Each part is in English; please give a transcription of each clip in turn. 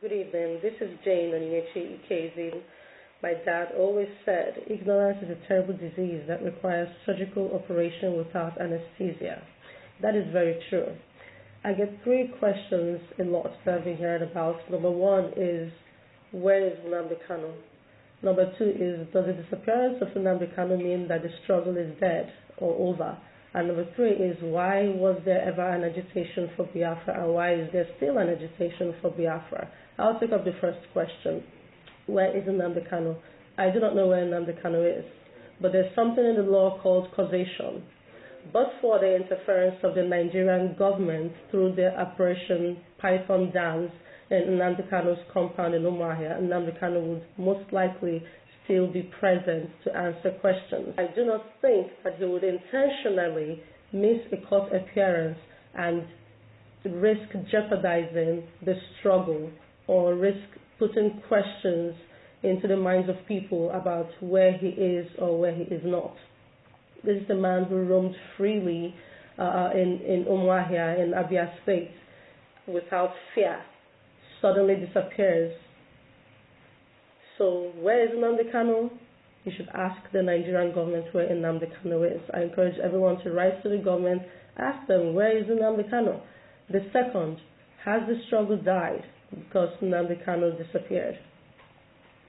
Good evening. This is Jane Onyinyechi Ikezi. My dad always said ignorance is a terrible disease that requires surgical operation without anesthesia. That is very true. I get three questions a lot that I've been hearing about. Number one is, where is Nnamdi Kanu? Number two is, does the disappearance of Nnamdi Kanu mean that the struggle is dead or over? And number three is, why was there ever an agitation for Biafra, and why is there still an agitation for Biafra? I'll take up the first question. Where is Nnamdi Kanu? I do not know where Nnamdi Kanu is, but there's something in the law called causation. But for the interference of the Nigerian government through the Operation Python Dance in Nnamdi Kanu's compound in Umuahia, Nnamdi Kanu would most likely still be present to answer questions. I do not think that he would intentionally miss a court appearance and risk jeopardizing the struggle or risk putting questions into the minds of people about where he is or where he is not. This is the man who roamed freely in Umuahia in Abia State without fear, suddenly disappears. So where is Nnamdi Kanu? You should ask the Nigerian government where Nnamdi Kanu is. I encourage everyone to write to the government, ask them, where is Nnamdi Kanu? The second, has the struggle died because Nnamdi Kanu disappeared?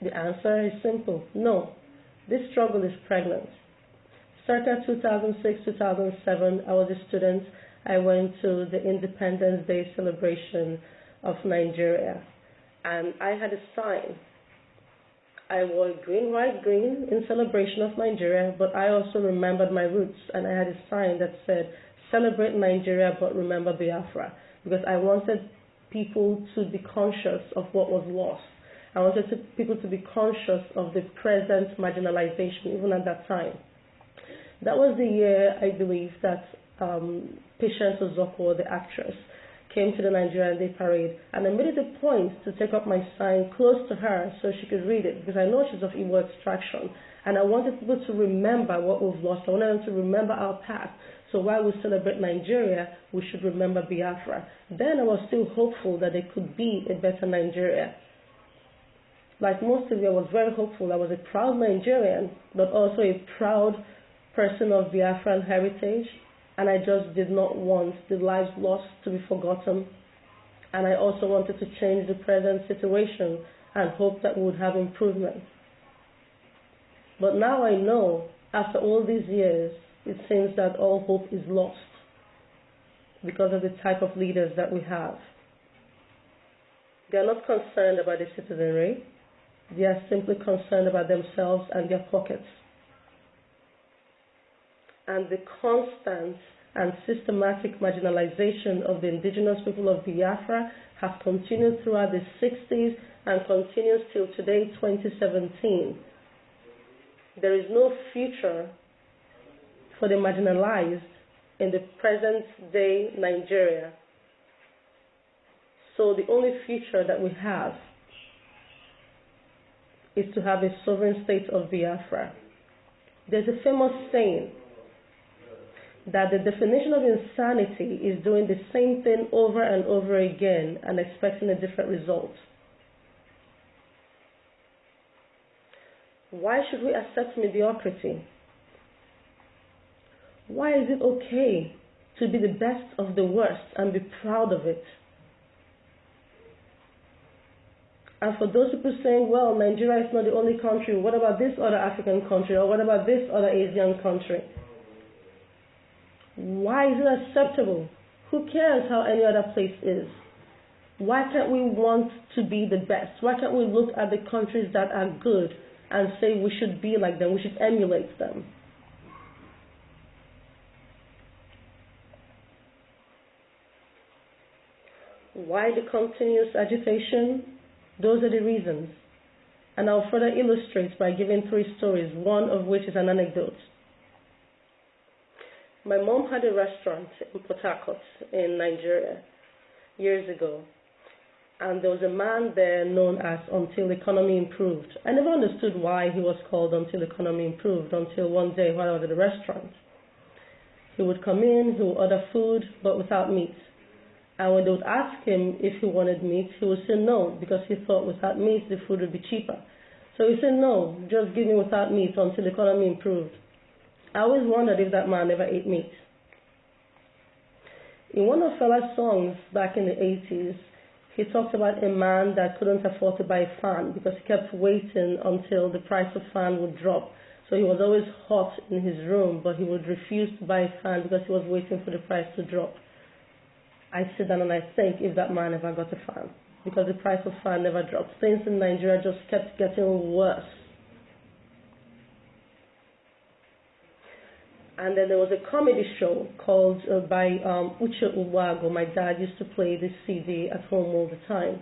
The answer is simple, no. This struggle is pregnant. Circa 2006-2007, I was a student. I went to the Independence Day celebration of Nigeria, and I had a sign. I wore green, white, green in celebration of Nigeria, but I also remembered my roots, and I had a sign that said, celebrate Nigeria, but remember Biafra, because I wanted people to be conscious of what was lost. I wanted people to be conscious of the present marginalization, even at that time. That was the year, I believe, that Patience Ozokwo, the actress, came to the Nigerian Day Parade, and I made it a point to take up my sign close to her so she could read it, because I know she's of Igbo extraction, and I wanted people to remember what we've lost. I wanted them to remember our past. So while we celebrate Nigeria, we should remember Biafra. Then I was still hopeful that there could be a better Nigeria. Like most of you, I was very hopeful. I was a proud Nigerian, but also a proud person of Biafran heritage, and I just did not want the lives lost to be forgotten. And I also wanted to change the present situation and hope that we would have improvement. But now I know, after all these years, it seems that all hope is lost because of the type of leaders that we have. They are not concerned about the citizenry. They are simply concerned about themselves and their pockets. And the constant and systematic marginalization of the indigenous people of Biafra has continued throughout the 60s and continues till today, 2017. There is no future for the marginalized in the present day Nigeria. So the only future that we have is to have a sovereign state of Biafra. There's a famous saying that the definition of insanity is doing the same thing over and over again and expecting a different result. Why should we accept mediocrity? Why is it okay to be the best of the worst and be proud of it? And for those people saying, well, Nigeria is not the only country, what about this other African country, or what about this other Asian country? Why is it acceptable? Who cares how any other place is? Why can't we want to be the best? Why can't we look at the countries that are good and say we should be like them, we should emulate them? Why the continuous agitation? Those are the reasons. And I'll further illustrate by giving three stories, one of which is an anecdote. My mom had a restaurant in Port Harcourt in Nigeria years ago, and there was a man there known as Until Economy Improved. I never understood why he was called Until Economy Improved until one day while I was at the restaurant. He would come in, he would order food, but without meat. And when they would ask him if he wanted meat, he would say no, because he thought without meat the food would be cheaper. So he said no, just give me without meat until the economy improved. I always wondered if that man ever ate meat. In one of Fela's songs back in the 80s, he talked about a man that couldn't afford to buy a fan because he kept waiting until the price of fan would drop. So he was always hot in his room, but he would refuse to buy a fan because he was waiting for the price to drop. I sit down and I think if that man ever got a fan, because the price of fan never dropped. Things in Nigeria just kept getting worse. And then there was a comedy show called by Uche Uwago. My dad used to play this CD at home all the time.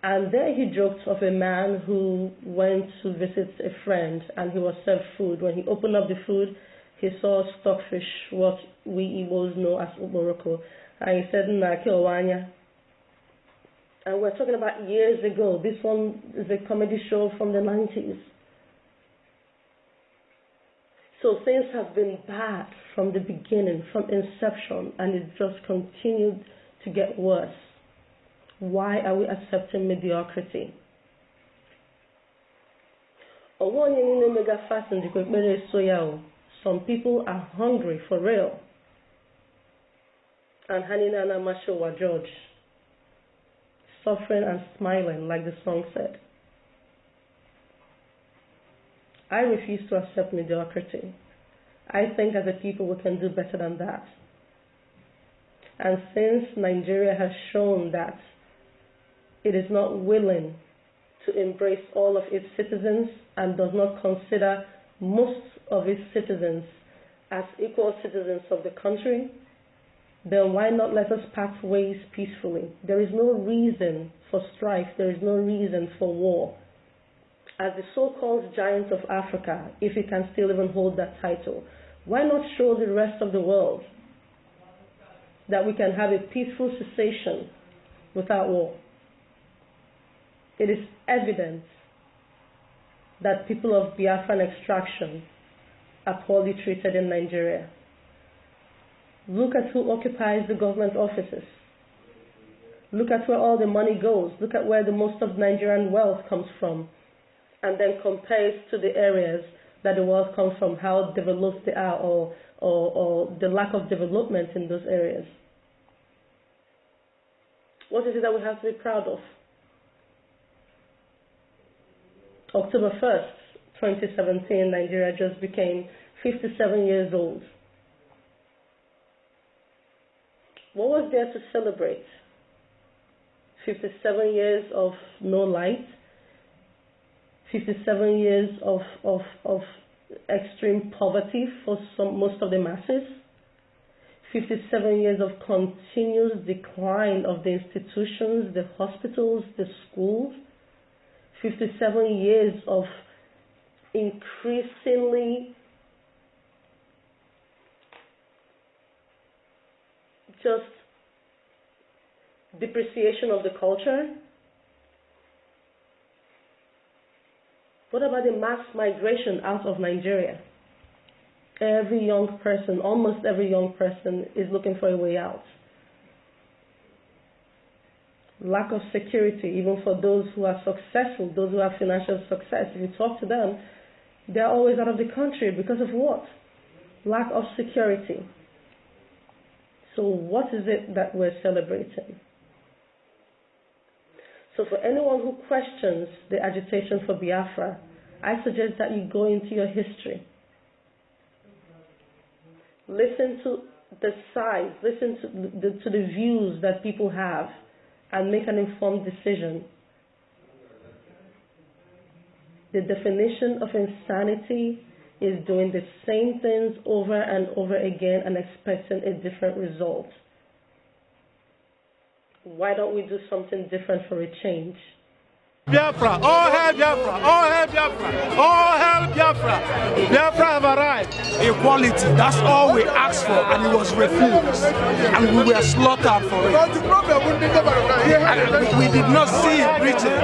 And there he joked of a man who went to visit a friend and he was served food. When he opened up the food, he saw stockfish, what we Igbos know as Uboroko. And he said, "Nna Kiowanya." And we're talking about years ago. This one is a comedy show from the 90s. So things have been bad from the beginning, from inception, and it just continued to get worse. Why are we accepting mediocrity? Some people are hungry for real. And Hanina Namasho wa George, suffering and smiling, like the song said. I refuse to accept mediocrity. I think as a people we can do better than that. And since Nigeria has shown that it is not willing to embrace all of its citizens and does not consider most of its citizens as equal citizens of the country, then why not let us part ways peacefully? There is no reason for strife. There is no reason for war. As the so-called giant of Africa, if it can still even hold that title, why not show the rest of the world that we can have a peaceful cessation without war? It is evident that people of Biafran extraction are poorly treated in Nigeria. Look at who occupies the government offices. Look at where all the money goes. Look at where the most of Nigerian wealth comes from. And then compares to the areas that the wealth comes from, how developed they are, or the lack of development in those areas. What is it that we have to be proud of? October 1st, 2017, Nigeria just became 57 years old. What was there to celebrate? 57 years of no light, 57 years of extreme poverty for most of the masses, 57 years of continuous decline of the institutions, the hospitals, the schools, 57 years of increasingly just depreciation of the culture. What about the mass migration out of Nigeria? Every young person, almost every young person, is looking for a way out. Lack of security, even for those who are successful, those who have financial success. If you talk to them, they're always out of the country because of what? Lack of security. So what is it that we're celebrating? So for anyone who questions the agitation for Biafra, I suggest that you go into your history. Listen to the sides, listen to the views that people have, and make an informed decision. The definition of insanity is doing the same things over and over again and expecting a different result. Why don't we do something different for a change? Biafra, all hail Biafra, all hail Biafra, all hail Biafra. Biafra have arrived. Equality, that's all we asked for, and it was refused. And we were slaughtered for it. We did not see Britain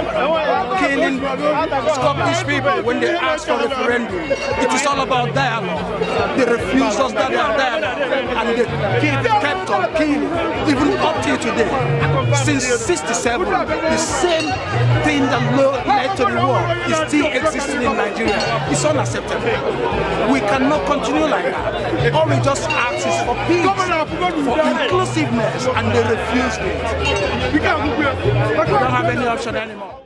killing Scottish people when they asked for referendum. It is all about dialogue. They refused us that dialogue, and they kept on killing, even up till today. Since '67, the same thing that led to the war is still existing in Nigeria. It's unacceptable. We cannot continue like that. All we just ask is for peace, for inclusiveness, and they refused it. We don't have any option anymore.